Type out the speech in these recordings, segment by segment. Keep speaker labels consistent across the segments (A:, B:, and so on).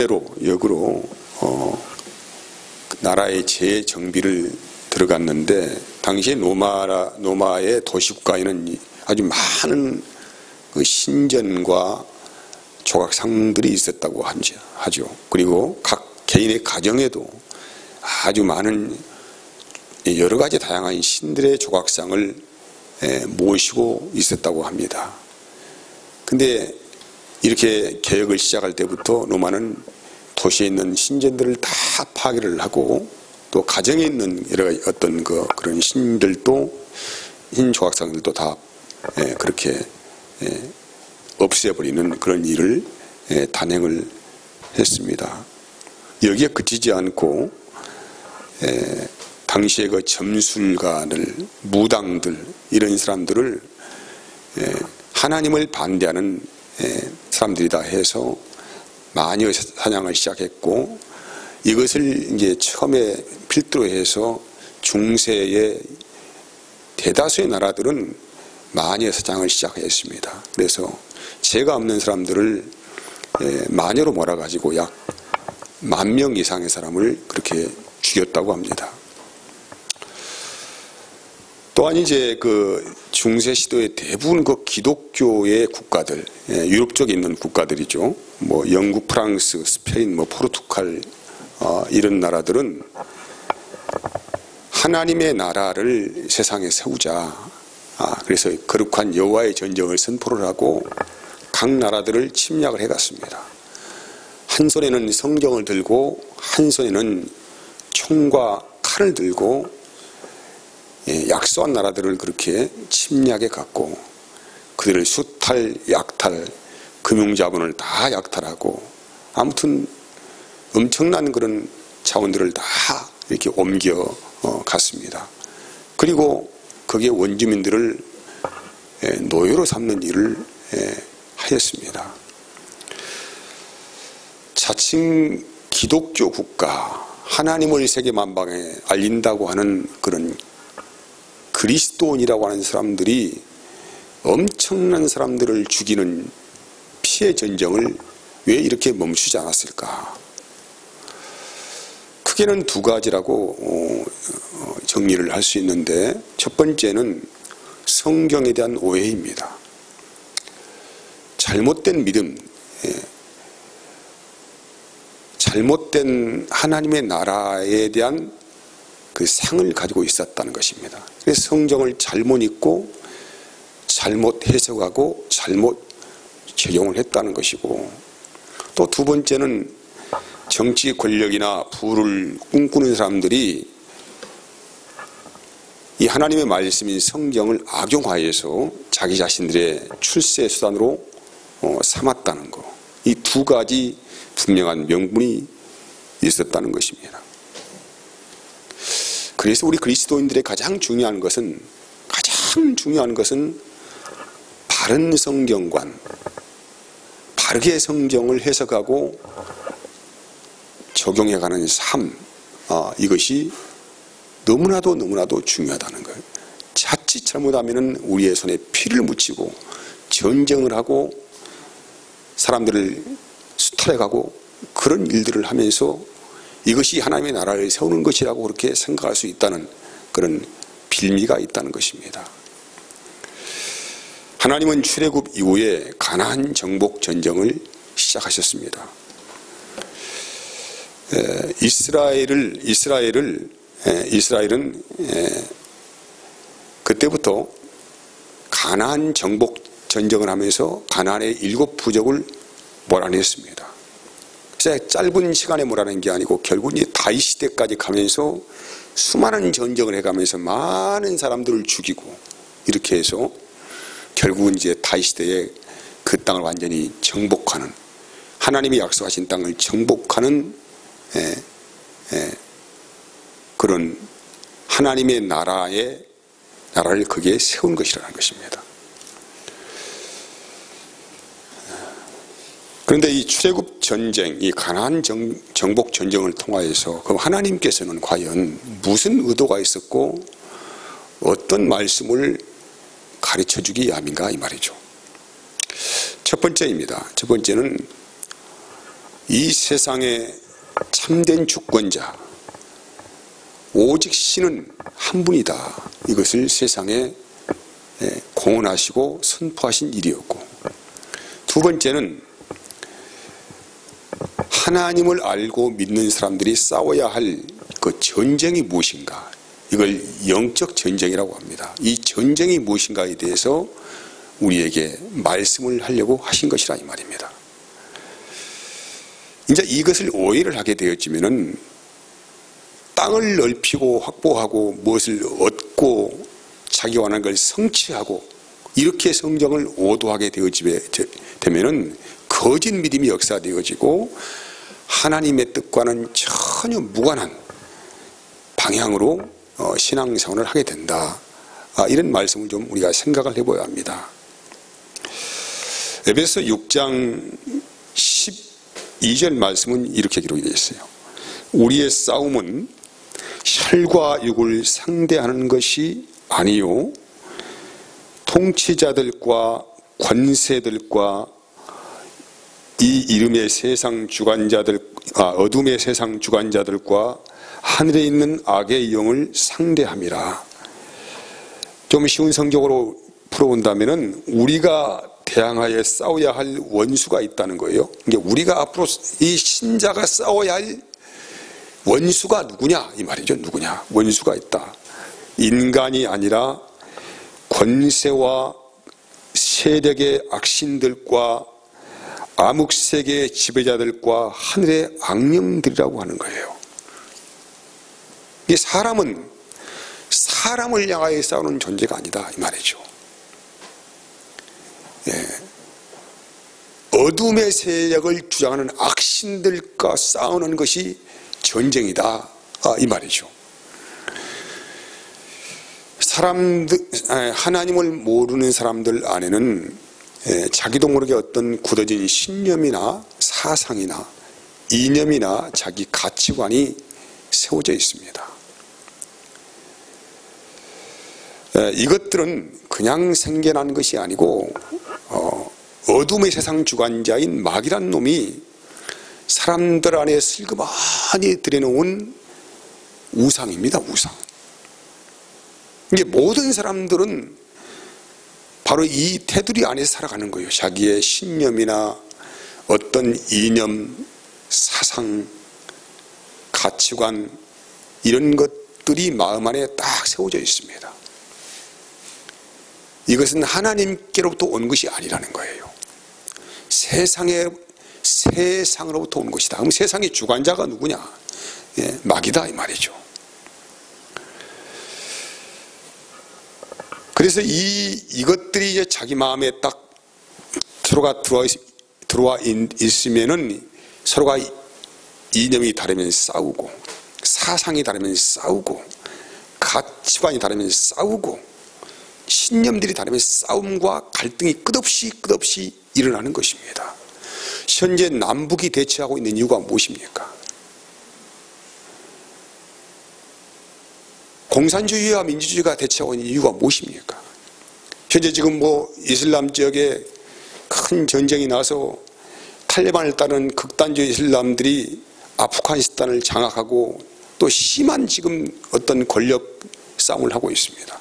A: 역으로 나라의 재정비를 들어갔는데, 당시에 로마의 도시국가에는 아주 많은 그 신전과 조각상들이 있었다고 하죠. 그리고 각 개인의 가정에도 아주 많은 여러 가지 다양한 신들의 조각상을 모시고 있었다고 합니다. 근데 이렇게 개혁을 시작할 때부터 로마는 도시에 있는 신전들을 다 파괴를 하고, 또 가정에 있는 여러 가지 그런 신들도, 신 조각상들도 다 그렇게 없애버리는 그런 일을 단행을 했습니다. 여기에 그치지 않고 당시에 그 점술가들, 무당들, 이런 사람들을 하나님을 반대하는 사람들이다 해서 마녀 사냥을 시작했고, 이것을 이제 처음에 필두로 해서 중세의 대다수의 나라들은 마녀 사냥을 시작했습니다. 그래서 죄가 없는 사람들을 마녀로 몰아가지고 약 10,000명 이상의 사람을 그렇게 죽였다고 합니다. 또한 이제 그 중세 시대의 대부분 그 기독교의 국가들, 유럽 쪽에 있는 국가들이죠. 뭐 영국, 프랑스, 스페인, 포르투갈, 이런 나라들은 하나님의 나라를 세상에 세우자. 그래서 거룩한 여호와의 전쟁을 선포를 하고 각 나라들을 침략을 해갔습니다. 한 손에는 성경을 들고 한 손에는 총과 칼을 들고 약소한 나라들을 그렇게 침략해 갔고, 그들을 수탈, 약탈, 금융자본을 다 약탈하고, 아무튼 엄청난 그런 자원들을 다 이렇게 옮겨 갔습니다. 그리고 거기에 원주민들을 노예로 삼는 일을 하였습니다. 자칭 기독교 국가, 하나님을 세계 만방에 알린다고 하는 그런 그리스도인이라고 하는 사람들이 엄청난 사람들을 죽이는 피해 전쟁을 왜 이렇게 멈추지 않았을까? 크게는 두 가지라고 정리를 할 수 있는데, 첫 번째는 성경에 대한 오해입니다. 잘못된 믿음, 잘못된 하나님의 나라에 대한 그 상을 가지고 있었다는 것입니다. 그래서 성경을 잘못 읽고 잘못 해석하고 잘못 적용을 했다는 것이고, 또 두 번째는 정치 권력이나 부를 꿈꾸는 사람들이 이 하나님의 말씀인 성경을 악용하여서 자기 자신들의 출세 수단으로 삼았다는 것, 이 두 가지 분명한 명분이 있었다는 것입니다. 그래서 우리 그리스도인들의 가장 중요한 것은 바른 성경관, 바르게 성경을 해석하고 적용해가는 삶, 이것이 너무나도 중요하다는 거예요. 자칫 잘못하면 우리의 손에 피를 묻히고 전쟁을 하고 사람들을 수탈해가고 그런 일들을 하면서 이것이 하나님의 나라를 세우는 것이라고 그렇게 생각할 수 있다는 그런 빌미가 있다는 것입니다. 하나님은 출애굽 이후에 가나안 정복 전쟁을 시작하셨습니다. 이스라엘은 그때부터 가나안 정복 전쟁을 하면서 가나안의 7 부족을 몰아냈습니다. 짧은 시간에 몰아낸 게 아니고 결국 이제 다윗 시대까지 가면서 수많은 전쟁을 해가면서 많은 사람들을 죽이고, 이렇게 해서 결국은 이제 다윗 시대에 그 땅을 완전히 정복하는, 하나님이 약속하신 땅을 정복하는 그런 하나님의 나라를 거기에 세운 것이라는 것입니다. 그런데 이 출애굽 전쟁, 이 가나안 정복 전쟁을 통하여서 그럼 하나님께서는 과연 무슨 의도가 있었고 어떤 말씀을 가르쳐주기 위함인가, 이 말이죠. 첫 번째입니다. 첫 번째는 이 세상의 참된 주권자 오직 신은 한 분이다. 이것을 세상에 공언하시고 선포하신 일이었고, 두 번째는 하나님을 알고 믿는 사람들이 싸워야 할 그 전쟁이 무엇인가, 이걸 영적 전쟁이라고 합니다. 이 전쟁이 무엇인가에 대해서 우리에게 말씀을 하려고 하신 것이라 이 말입니다. 이제 이것을 오해를 하게 되었지만은 땅을 넓히고 확보하고 무엇을 얻고 자기 원하는 걸 성취하고 이렇게 성경을 오도하게 되면은 거짓 믿음이 역사되어지고 하나님의 뜻과는 전혀 무관한 방향으로 신앙생활을 하게 된다. 이런 말씀을 좀 우리가 생각을 해봐야 합니다. 에베소 6장 12절 말씀은 이렇게 기록이 되어 있어요. 우리의 싸움은 혈과 육을 상대하는 것이 아니요 통치자들과 권세들과 이 이름의 세상 주관자들, 어둠의 세상 주관자들과 하늘에 있는 악의 영을 상대함이라. 좀 쉬운 성경으로 풀어본다면은 우리가 대항하여 싸워야 할 원수가 있다는 거예요. 그러니까 우리가 앞으로 이 신자가 싸워야 할 원수가 누구냐 이 말이죠. 누구냐? 원수가 있다. 인간이 아니라 권세와 세력의 악신들과 암흑세계의 지배자들과 하늘의 악령들이라고 하는 거예요. 이 사람은 사람을 향하여 싸우는 존재가 아니다 이 말이죠. 어둠의 세력을 주장하는 악신들과 싸우는 것이 전쟁이다 이 말이죠. 하나님을 모르는 사람들 안에는 자기도 모르게 어떤 굳어진 신념이나 사상이나 이념이나 자기 가치관이 세워져 있습니다. 이것들은 그냥 생겨난 것이 아니고 어둠의 세상 주관자인 마귀란 놈이 사람들 안에 슬그머니 들여놓은 우상입니다. 우상. 이게 모든 사람들은 바로 이 테두리 안에서 살아가는 거예요. 자기의 신념이나 어떤 이념, 사상, 가치관 이런 것들이 마음 안에 딱 세워져 있습니다. 이것은 하나님께로부터 온 것이 아니라는 거예요. 세상으로부터 온 것이다. 그럼 세상의 주관자가 누구냐? 마귀다 이 말이죠. 그래서 이것들이 이제 자기 마음에 딱 들어와 있으면은 서로가 이념이 다르면 싸우고, 사상이 다르면 싸우고, 가치관이 다르면 싸우고, 신념들이 다르면 싸움과 갈등이 끝없이 일어나는 것입니다. 현재 남북이 대치하고 있는 이유가 무엇입니까? 공산주의와 민주주의가 대치하고 있는 이유가 무엇입니까? 현재 지금 이슬람 지역에 큰 전쟁이 나서 탈레반을 따르는 극단주의 이슬람들이 아프가니스탄을 장악하고 또 심한 지금 어떤 권력 싸움을 하고 있습니다.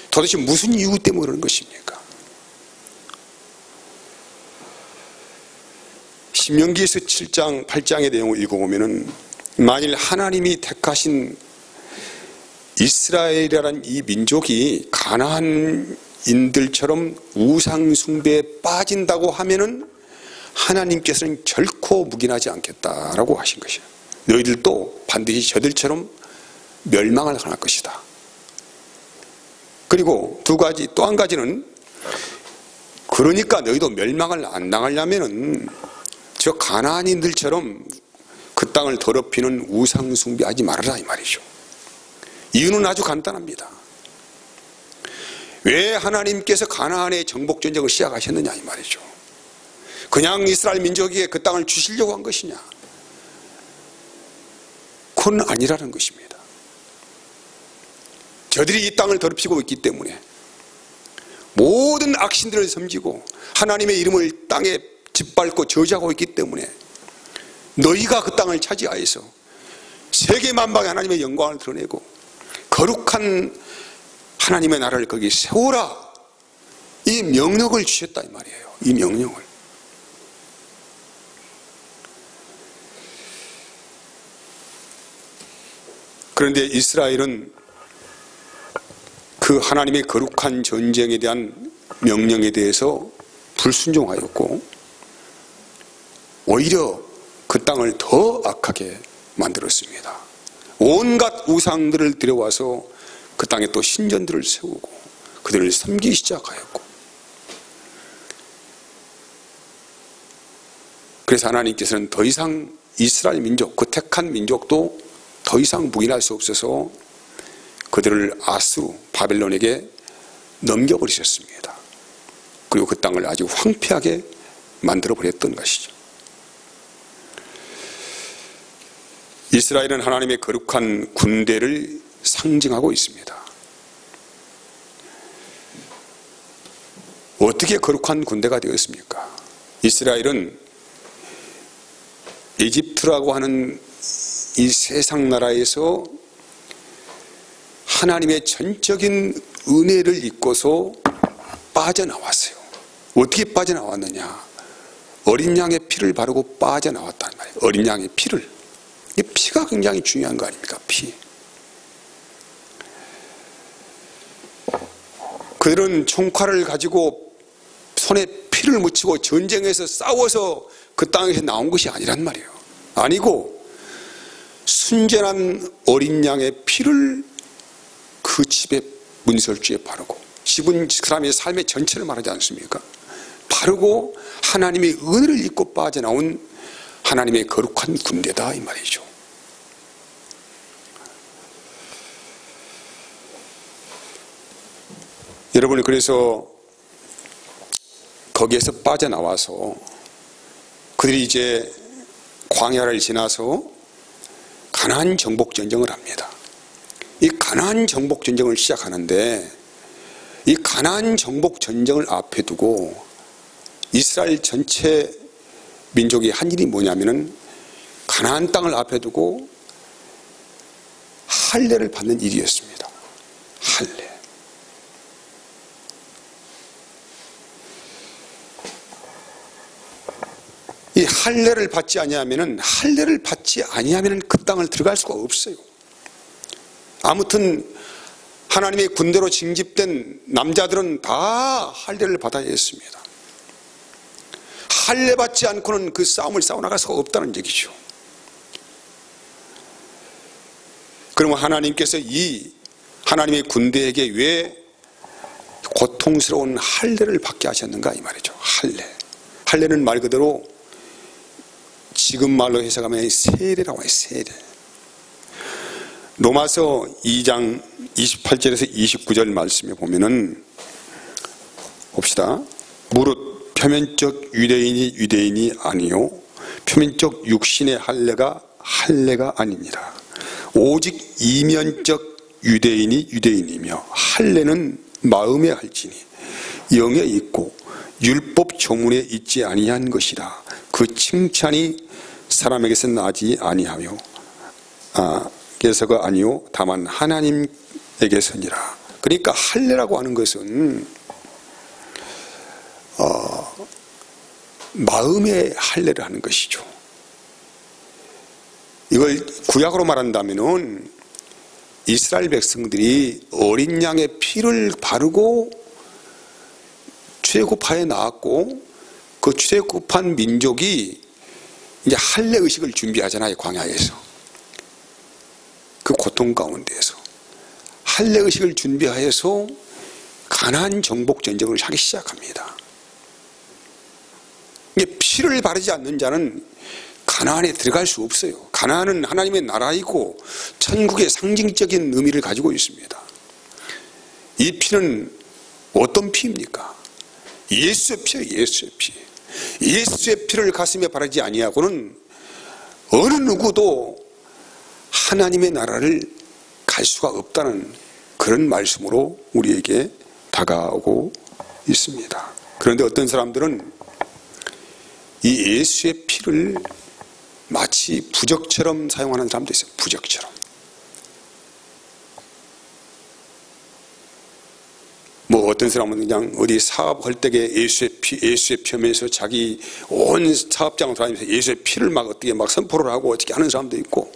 A: 도대체 무슨 이유 때문에 그러는 것입니까? 신명기에서 7장, 8장의 내용을 읽어보면은 만일 하나님이 택하신 이스라엘이라는 이 민족이 가나안인들처럼 우상 숭배에 빠진다고 하면은 하나님께서는 결코 묵인하지 않겠다라고 하신 것이에요. 너희들도 반드시 저들처럼 멸망을 당할 것이다. 그리고 또 한 가지는, 그러니까 너희도 멸망을 안 당하려면은 저 가나안인들처럼 그 땅을 더럽히는 우상 숭배하지 말아라 이 말이죠. 이유는 아주 간단합니다. 왜 하나님께서 가나안의 정복 전쟁을 시작하셨느냐 이 말이죠. 그냥 이스라엘 민족에게 그 땅을 주시려고 한 것이냐? 그건 아니라는 것입니다. 저들이 이 땅을 더럽히고 있기 때문에, 모든 악신들을 섬기고 하나님의 이름을 땅에 짓밟고 저주하고 있기 때문에 너희가 그 땅을 차지하여서 세계 만방에 하나님의 영광을 드러내고 거룩한 하나님의 나라를 거기 세우라, 이 명령을 주셨다 이 말이에요. 이 명령을. 그런데 이스라엘은 그 하나님의 거룩한 전쟁에 대한 명령에 대해서 불순종하였고 오히려 그 땅을 더 악하게 만들었습니다. 온갖 우상들을 들여와서 그 땅에 또 신전들을 세우고 그들을 섬기기 시작하였고, 그래서 하나님께서는 더 이상 이스라엘 민족, 그 택한 민족도 더 이상 묵인할 수 없어서 그들을 아수르, 바벨론에게 넘겨버리셨습니다. 그리고 그 땅을 아주 황폐하게 만들어버렸던 것이죠. 이스라엘은 하나님의 거룩한 군대를 상징하고 있습니다. 어떻게 거룩한 군대가 되었습니까? 이스라엘은 이집트라고 하는 이 세상 나라에서 하나님의 전적인 은혜를 입고서 빠져나왔어요. 어떻게 빠져나왔느냐? 어린 양의 피를 바르고 빠져나왔다는 말이에요. 어린 양의 피를. 이 피가 굉장히 중요한 거 아닙니까? 피. 그들은 총칼을 가지고 손에 피를 묻히고 전쟁에서 싸워서 그 땅에서 나온 것이 아니란 말이에요. 아니고 순전한 어린 양의 피를 그 집의 문설주에 바르고, 집은 사람의 삶의 전체를 말하지 않습니까? 바르고 하나님의 은혜를 입고 빠져나온 하나님의 거룩한 군대다 이 말이죠. 여러분, 그래서 거기에서 빠져나와서 그들이 이제 광야를 지나서 가나안 정복 전쟁을 합니다. 이 가나안 정복 전쟁을 시작하는데, 이 가나안 정복 전쟁을 앞에 두고 이스라엘 전체 민족이 한 일이 뭐냐면은 가나안 땅을 앞에 두고 할례를 받는 일이었습니다. 할례. 이 할례를 받지 아니하면은, 할례를 받지 아니하면은 그 땅을 들어갈 수가 없어요. 아무튼 하나님의 군대로 징집된 남자들은 다 할례를 받아야 했습니다. 할례 받지 않고는 그 싸움을 싸워나갈 수가 없다는 얘기죠. 그러면 하나님께서 이 하나님의 군대에게 왜 고통스러운 할례를 받게 하셨는가 이 말이죠. 할례. 할례는 말 그대로 지금 말로 해석하면 세례라고 해요. 세례. 로마서 2장 28절에서 29절 말씀에 보면은 봅시다. 무릇 표면적 유대인이 아니요 표면적 육신의 할례가 할례가 아니니라. 오직 이면적 유대인이 유대인이며 할례는 마음에 할지니 영에 있고 율법 조문에 있지 아니한 것이라. 그 칭찬이 사람에게서 나지 아니하며 께서가 아니요 다만 하나님에게서니라. 그러니까 할례라고 하는 것은 마음의 할례를 하는 것이죠. 이걸 구약으로 말한다면은 이스라엘 백성들이 어린 양의 피를 바르고 출애굽하여 나왔고, 그 출애굽한 민족이 이제 할례 의식을 준비하잖아요. 광야에서 그 고통 가운데에서 할례 의식을 준비하여서 가나안 정복 전쟁을 하기 시작합니다. 피를 바르지 않는 자는 가나안에 들어갈 수 없어요. 가나안은 하나님의 나라이고 천국의 상징적인 의미를 가지고 있습니다. 이 피는 어떤 피입니까? 예수의 피예요. 예수의 피. 예수의 피를 가슴에 바르지 아니하고는 어느 누구도 하나님의 나라를 갈 수가 없다는 그런 말씀으로 우리에게 다가오고 있습니다. 그런데 어떤 사람들은 이 예수의 피를 마치 부적처럼 사용하는 사람도 있어요. 부적처럼. 뭐 어떤 사람은 그냥 어디 사업할 때에 예수의 피하면서 자기 온 사업장을 다니면서 예수의 피를 막 어떻게 막 선포를 하고 어떻게 하는 사람도 있고,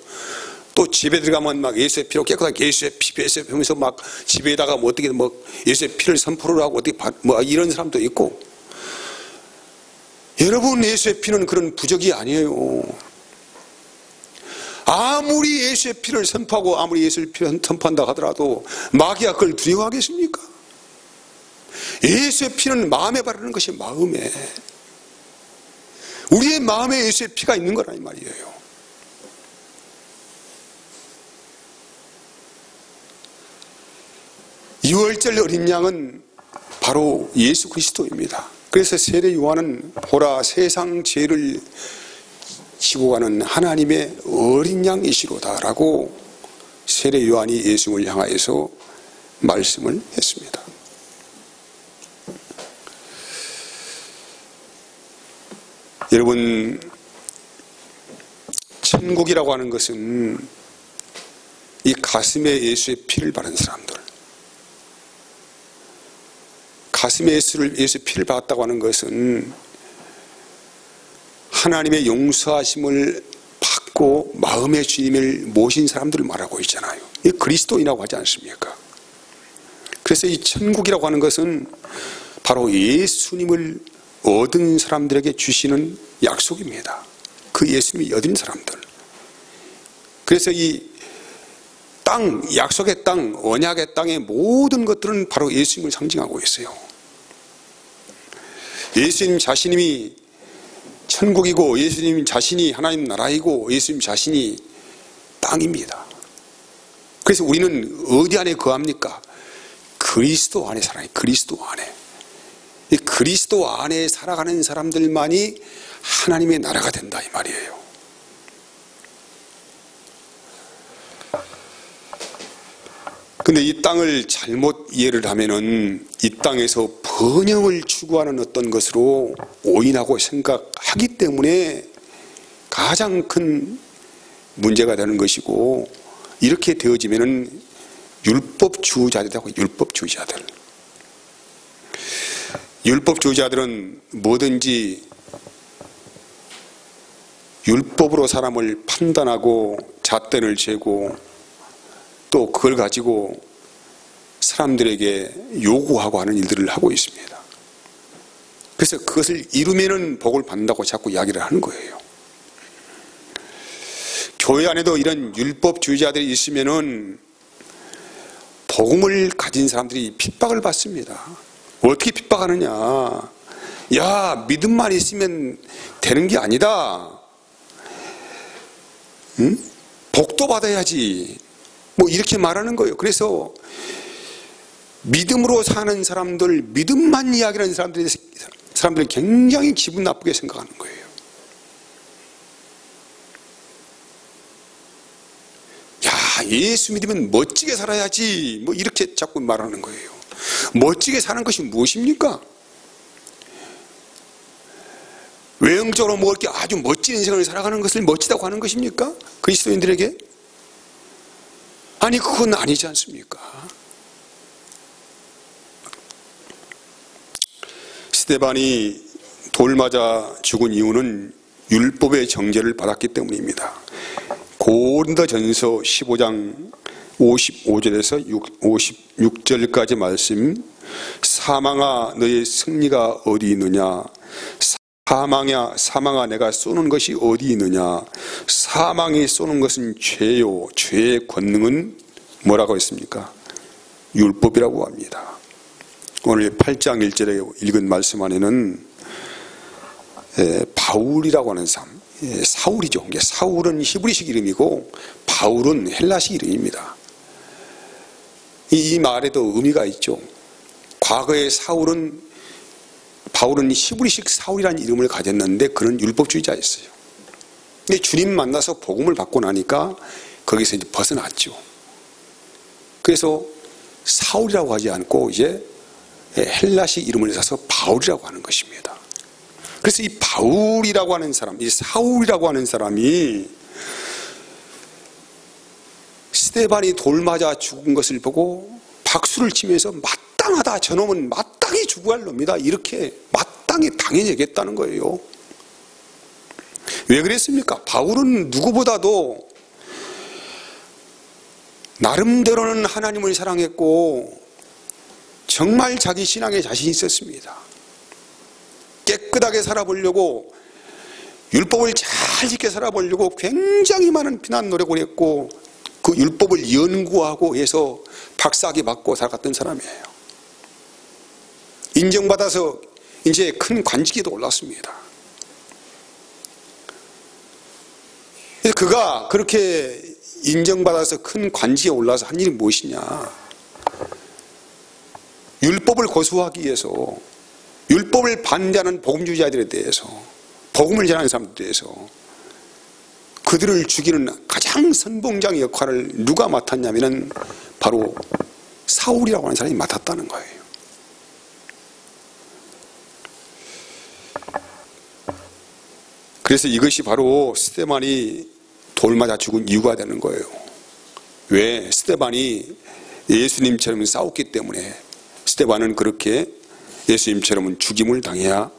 A: 또 집에 들어가면 막 예수의 피로 깨끗하게 예수의 피 하면서 막 집에다가 뭐 어떻게 뭐 예수의 피를 선포를 하고 어떻게 뭐 이런 사람도 있고. 여러분, 예수의 피는 그런 부적이 아니에요. 아무리 예수의 피를 선포하고 아무리 예수의 피를 선포한다 하더라도 마귀가 그걸 두려워하겠습니까? 예수의 피는 마음에 바르는 것이 마음에, 우리의 마음에 예수의 피가 있는 거라 이 말이에요. 유월절 어린 양은 바로 예수 그리스도입니다. 그래서 세례 요한은 보라 세상 죄를 지고 가는 하나님의 어린 양이시로다 라고 세례 요한이 예수님을 향하여서 말씀을 했습니다. 여러분, 천국이라고 하는 것은 이 가슴에 예수의 피를 바른 사람들, 가슴에 예수의 피를 받았다고 하는 것은 하나님의 용서하심을 받고 마음의 주님을 모신 사람들을 말하고 있잖아요. 이 그리스도인이라고 하지 않습니까? 그래서 이 천국이라고 하는 것은 바로 예수님을 얻은 사람들에게 주시는 약속입니다. 그 예수님이 얻은 사람들. 그래서 이 땅, 약속의 땅, 언약의 땅의 모든 것들은 바로 예수님을 상징하고 있어요. 예수님 자신이 천국이고 예수님 자신이 하나님 나라이고 예수님 자신이 땅입니다. 그래서 우리는 어디 안에 거합니까? 그리스도 안에 살아요. 그리스도 안에. 이 그리스도 안에 살아가는 사람들만이 하나님의 나라가 된다 이 말이에요. 근데 이 땅을 잘못 이해를 하면은 이 땅에서 번영을 추구하는 어떤 것으로 오인하고 생각하기 때문에 가장 큰 문제가 되는 것이고, 이렇게 되어지면은 율법주의자들이라고. 율법주의자들은 뭐든지 율법으로 사람을 판단하고 잣대를 재고 또 그걸 가지고 사람들에게 요구하고 하는 일들을 하고 있습니다. 그래서 그것을 이루면은 복을 받는다고 자꾸 이야기를 하는 거예요. 교회 안에도 이런 율법주의자들이 있으면은 복음을 가진 사람들이 핍박을 받습니다. 어떻게 핍박하느냐? 야, 믿음만 있으면 되는 게 아니다. 응? 복도 받아야지. 뭐 이렇게 말하는 거예요. 그래서 믿음으로 사는 사람들, 믿음만 이야기하는 사람들이 굉장히 기분 나쁘게 생각하는 거예요. 야, 예수 믿으면 멋지게 살아야지. 뭐 이렇게 자꾸 말하는 거예요. 멋지게 사는 것이 무엇입니까? 외형적으로 뭐 이렇게 아주 멋진 인생을 살아가는 것을 멋지다고 하는 것입니까? 그리스도인들에게? 아니, 그건 아니지 않습니까? 스데반이 돌 맞아 죽은 이유는 율법의 정죄를 받았기 때문입니다. 고린도전서 15장 55절에서 56절까지 말씀, 사망아 너의 승리가 어디 있느냐? 사망아 내가 쏘는 것이 어디 있느냐? 사망이 쏘는 것은 죄요, 죄의 권능은 뭐라고 했습니까? 율법이라고 합니다. 오늘 8장 1절에 읽은 말씀 안에는 바울이라고 하는 사람, 사울이죠. 사울은 히브리식 이름이고 바울은 헬라식 이름입니다. 이 말에도 의미가 있죠. 과거에 바울은 히브리식 사울이라는 이름을 가졌는데 그는 율법주의자였어요. 근데 주님 만나서 복음을 받고 나니까 거기서 이제 벗어났죠. 그래서 사울이라고 하지 않고 이제 헬라식 이름을 써서 바울이라고 하는 것입니다. 그래서 이 바울이라고 하는 사람, 이 사울이라고 하는 사람이 스데반이 돌 맞아 죽은 것을 보고 박수를 치면서 마땅하다, 저놈은 마땅히 죽어야 할 놈이다, 이렇게 마땅히 당연히 얘기했다는 거예요. 왜 그랬습니까? 바울은 누구보다도 나름대로는 하나님을 사랑했고 정말 자기 신앙에 자신이 있었습니다. 깨끗하게 살아보려고, 율법을 잘 지켜 살아보려고 굉장히 많은 피난 노력을 했고 그 율법을 연구하고 해서 박사학위 받고 살아갔던 사람이에요. 인정받아서 이제 큰 관직에도 올랐습니다. 그가 그렇게 인정받아서 큰 관직에 올라서 한 일이 무엇이냐, 율법을 고수하기 위해서, 율법을 반대하는 복음주의자들에 대해서, 복음을 전하는 사람들에 대해서 그들을 죽이는 가장 선봉장 역할을 누가 맡았냐면 바로 사울이라고 하는 사람이 맡았다는 거예요. 그래서 이것이 바로 스데반이 돌 맞아 죽은 이유가 되는 거예요. 왜? 스데반이 예수님처럼 싸웠기 때문에 스데반은 그렇게 예수님처럼 죽임을 당해야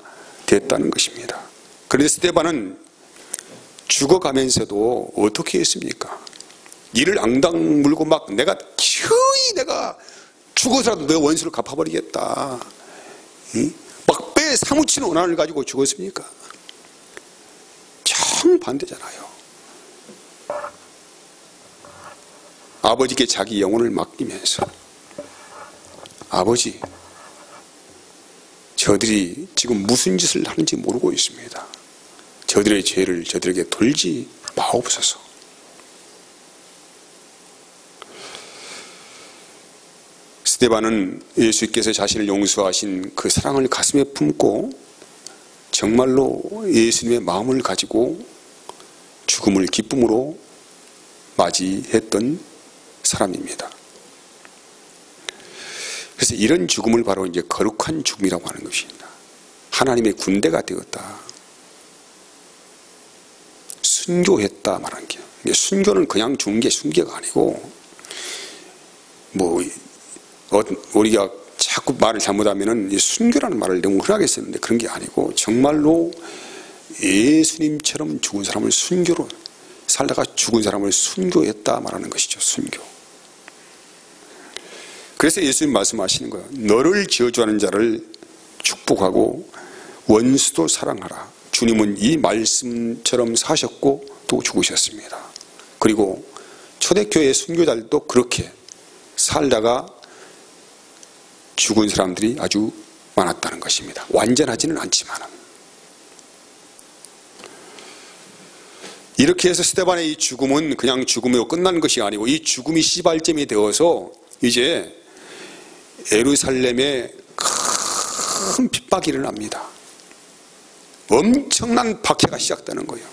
A: 됐다는 것입니다. 그런데 스데반은 죽어가면서도 어떻게 했습니까? 이를 앙당 물고 막 내가 죽어서라도 내 원수를 갚아버리겠다, 막 뼈에 사무치는 원한을 가지고 죽었습니까? 정반대잖아요. 아버지께 자기 영혼을 맡기면서, 아버지, 저들이 지금 무슨 짓을 하는지 모르고 있습니다. 저들의 죄를 저들에게 돌지 마옵소서. 스데반은 예수께서 자신을 용서하신 그 사랑을 가슴에 품고 정말로 예수님의 마음을 가지고 죽음을 기쁨으로 맞이했던 사람입니다. 그래서 이런 죽음을 바로 이제 거룩한 죽음이라고 하는 것입니다. 하나님의 군대가 되었다, 순교했다 말하는 게, 순교는 그냥 죽은 게 순교가 아니고, 우리가 자꾸 말을 잘못하면은 순교라는 말을 너무 흔하게 쓰는데 그런 게 아니고 정말로 예수님처럼 죽은 사람을 순교로 살다가 죽은 사람을 순교했다 말하는 것이죠. 순교. 그래서 예수님 말씀하시는 거예요. 너를 저주하는 자를 축복하고 원수도 사랑하라. 주님은 이 말씀처럼 사셨고 또 죽으셨습니다. 그리고 초대교회 순교자들도 그렇게 살다가 죽은 사람들이 아주 많았다는 것입니다. 완전하지는 않지만. 이렇게 해서 스데반의 이 죽음은 그냥 죽음으로 끝난 것이 아니고 이 죽음이 시발점이 되어서 이제 예루살렘에 큰 핍박이 일어납니다. 엄청난 박해가 시작되는 거예요.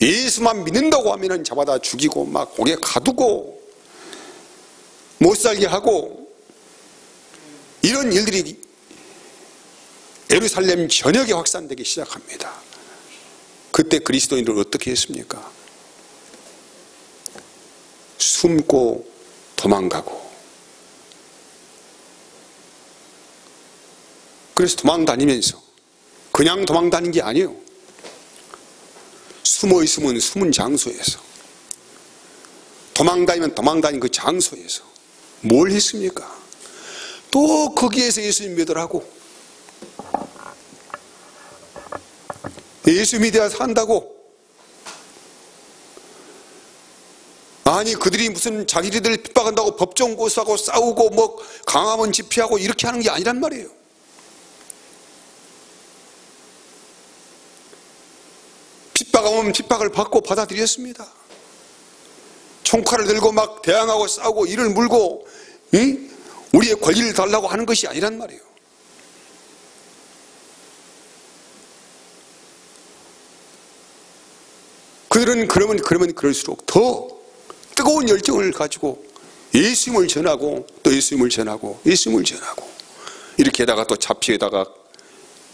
A: 예수만 믿는다고 하면 잡아다 죽이고 막 옥에 가두고 못 살게 하고, 이런 일들이 예루살렘 전역에 확산되기 시작합니다. 그때 그리스도인들 어떻게 했습니까? 숨고 도망가고, 그래서 도망다니면서, 그냥 도망다닌 게 아니에요. 숨어 있으면 숨은 장소에서, 도망다니면 도망다닌 그 장소에서 뭘 했습니까? 또 거기에서 예수님 믿으라고, 예수 믿어야 산다고. 아니 그들이 무슨 자기들 핍박한다고 법정 고소하고 싸우고 뭐 강화문 집회하고 이렇게 하는 게 아니란 말이에요. 핍박가 오면 핍박을 받고 받아들였습니다. 총칼을 들고 막 대항하고 싸우고 이를 물고 우리의 권리를 달라고 하는 것이 아니란 말이에요. 그들은 그러면 그럴수록 더 뜨거운 열정을 가지고 예수님을 전하고 또 예수님을 전하고 예수님을 전하고, 이렇게 하다가 또 잡혀다가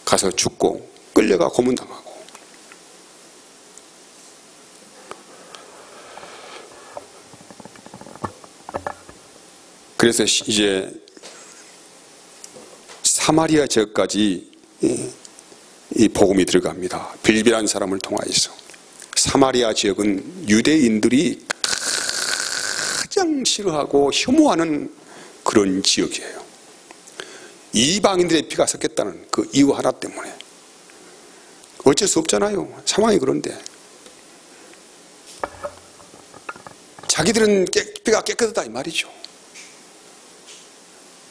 A: 가서 죽고 끌려가 고문당하고. 그래서 이제 사마리아 지역까지 이 복음이 들어갑니다. 빌빌한 사람을 통하여서. 사마리아 지역은 유대인들이 가장 싫어하고 혐오하는 그런 지역이에요. 이방인들의 피가 섞였다는 그 이유 하나 때문에. 어쩔 수 없잖아요. 상황이 그런데. 자기들은 피가 깨끗하다 이 말이죠.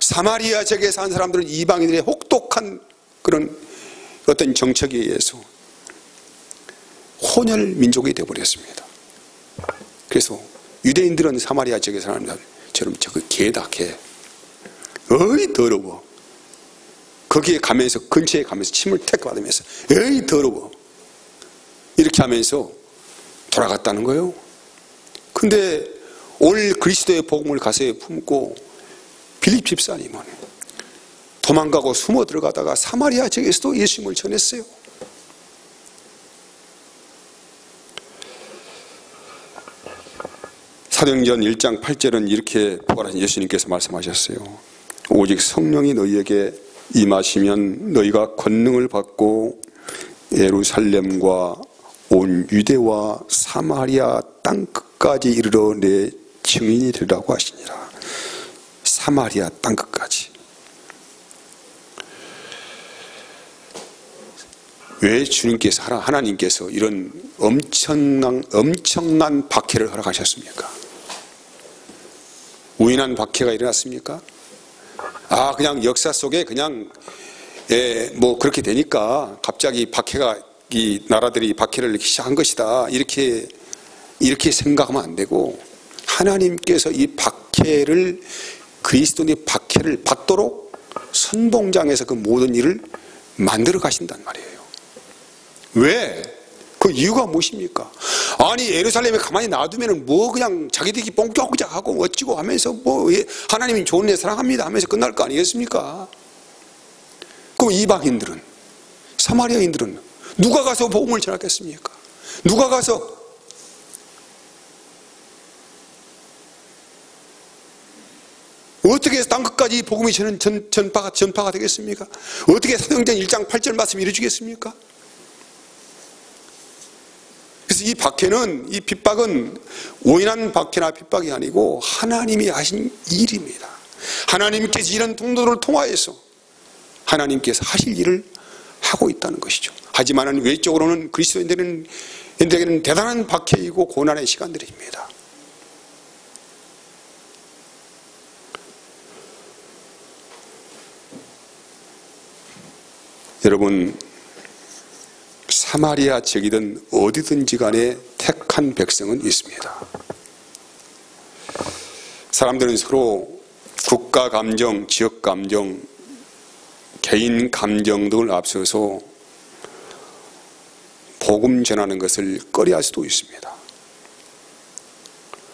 A: 사마리아 지역에 산 사람들은 이방인들의 혹독한 그런 어떤 정책에 의해서 혼혈 민족이 되어버렸습니다. 그래서 유대인들은 사마리아 지역에 사는 사람들처럼 저거 개다 개. 어이 더러워. 거기에 가면서 근처에 가면서 침을 택 받으면서 에이 더러워. 이렇게 하면서 돌아갔다는 거예요. 근데 올 그리스도의 복음을 가슴에 품고 빌립 집사님은 도망가고 숨어 들어가다가 사마리아 지역에서도 예수님을 전했어요. 사도행전 1장 8절은 이렇게 부활하신 예수님께서 말씀하셨어요. 오직 성령이 너희에게 임하시면 너희가 권능을 받고 예루살렘과 온 유대와 사마리아 땅 끝까지 이르러 내 증인이 되리라고 하시니라. 사마리아 땅 끝까지. 왜 주님께서 하나님께서 이런 엄청난 박해를 허락하셨습니까? 우연한 박해가 일어났습니까? 그냥 역사 속에 그냥 뭐 그렇게 되니까 갑자기 박해가 이 나라들이 박해를 시작한 것이다 이렇게 생각하면 안 되고, 하나님께서 이 박해를 그리스도인의 박해를 받도록 선봉장에서 그 모든 일을 만들어 가신단 말이에요. 왜? 그 이유가 무엇입니까? 아니 예루살렘에 가만히 놔두면 뭐 그냥 자기들이 뽕짝하고 어찌고 하면서 뭐 하나님이 좋은 애 사랑합니다 하면서 끝날 거 아니겠습니까? 그럼 이방인들은, 사마리아인들은 누가 가서 복음을 전하겠습니까? 누가 가서 어떻게 해서 땅끝까지 복음이 전파가 되겠습니까? 어떻게 사도행전 1장 8절 말씀이 이루어지겠습니까? 그래서 이 박해는, 이 핍박은 우연한 박해나 핍박이 아니고 하나님이 하신 일입니다. 하나님께서 이런 통로를 통하여서 하나님께서 하실 일을 하고 있다는 것이죠. 하지만 외적으로는 그리스도인들에게는 대단한 박해이고 고난의 시간들입니다. 여러분, 사마리아 지역이든 어디든지 간에 택한 백성은 있습니다. 사람들은 서로 국가 감정, 지역 감정, 개인 감정 등을 앞서서 복음 전하는 것을 꺼려할 수도 있습니다.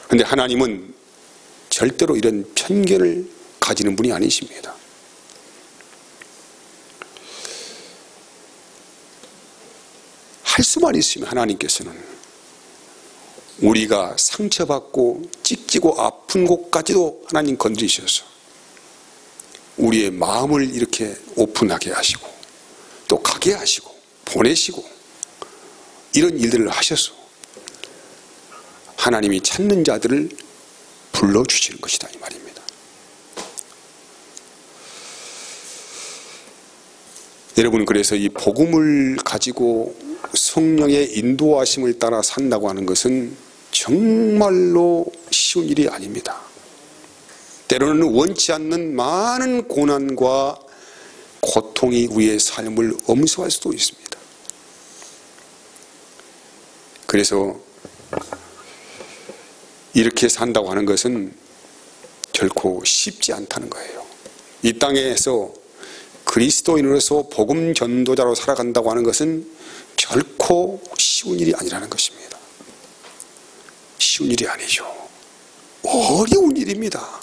A: 그런데 하나님은 절대로 이런 편견을 가지는 분이 아니십니다. 할 수만 있으면 하나님께서는 우리가 상처받고 찢기고 아픈 곳까지도 하나님 건드리셔서 우리의 마음을 이렇게 오픈하게 하시고 또 가게 하시고 보내시고 이런 일들을 하셔서 하나님이 찾는 자들을 불러주시는 것이다 이 말입니다. 여러분, 그래서 이 복음을 가지고 성령의 인도하심을 따라 산다고 하는 것은 정말로 쉬운 일이 아닙니다. 때로는 원치 않는 많은 고난과 고통이 우리의 삶을 엄습할 수도 있습니다. 그래서 이렇게 산다고 하는 것은 결코 쉽지 않다는 거예요. 이 땅에서 그리스도인으로서 복음 전도자로 살아간다고 하는 것은 결코 쉬운 일이 아니라는 것입니다. 쉬운 일이 아니죠. 어려운 일입니다.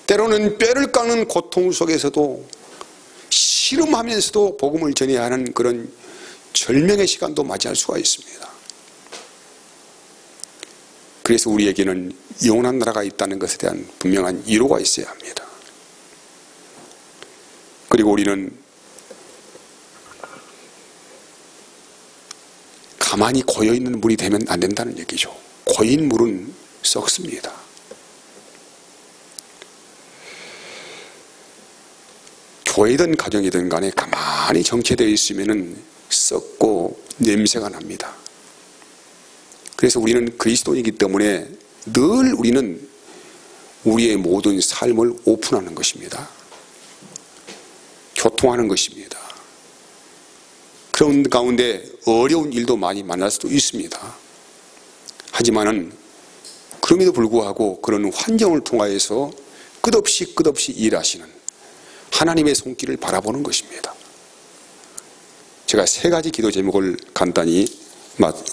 A: 때로는 뼈를 깎는 고통 속에서도 씨름하면서도 복음을 전해야 하는 그런 절명의 시간도 맞이할 수가 있습니다. 그래서 우리에게는 영원한 나라가 있다는 것에 대한 분명한 이유가 있어야 합니다. 그리고 우리는 가만히 고여있는 물이 되면 안 된다는 얘기죠. 고인 물은 썩습니다. 교회든 가정이든 간에 가만히 정체되어 있으면 썩고 냄새가 납니다. 그래서 우리는 그리스도인이기 때문에 늘 우리는 우리의 모든 삶을 오픈하는 것입니다. 교통하는 것입니다. 그런 가운데 어려운 일도 많이 만날 수도 있습니다. 하지만은 그럼에도 불구하고 그런 환경을 통하여서 끝없이 일하시는 하나님의 손길을 바라보는 것입니다. 제가 3가지 기도 제목을 간단히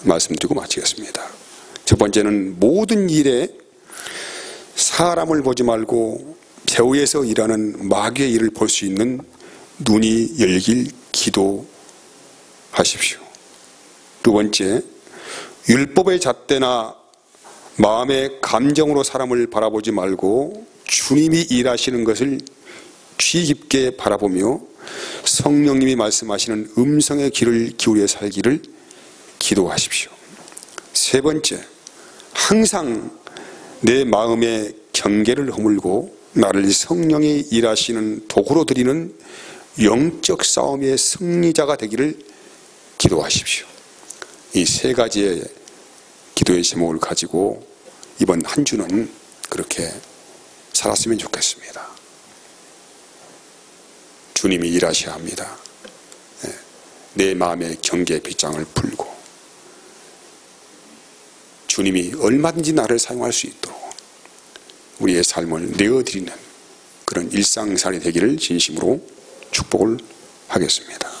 A: 말씀드리고 마치겠습니다. 첫 번째는 모든 일에 사람을 보지 말고 배후에서 일하는 마귀의 일을 볼 수 있는 눈이 열길 기도하십시오. 두 번째, 율법의 잣대나 마음의 감정으로 사람을 바라보지 말고 주님이 일하시는 것을 귀 깊게 바라보며 성령님이 말씀하시는 음성의 귀를 기울여 살기를 기도하십시오. 세 번째, 항상 내 마음의 경계를 허물고 나를 성령이 일하시는 도구로 드리는 영적 싸움의 승리자가 되기를 기도하십시오. 이 3가지의 기도의 제목을 가지고 이번 한 주는 그렇게 살았으면 좋겠습니다. 주님이 일하셔야 합니다. 내 마음의 경계 빗장을 풀고 주님이 얼마든지 나를 사용할 수 있도록 우리의 삶을 내어드리는 그런 일상생활이 되기를 진심으로 축복을 하겠습니다.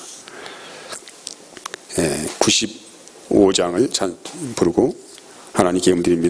A: 95장을 부르고 하나님께 예배드립니다.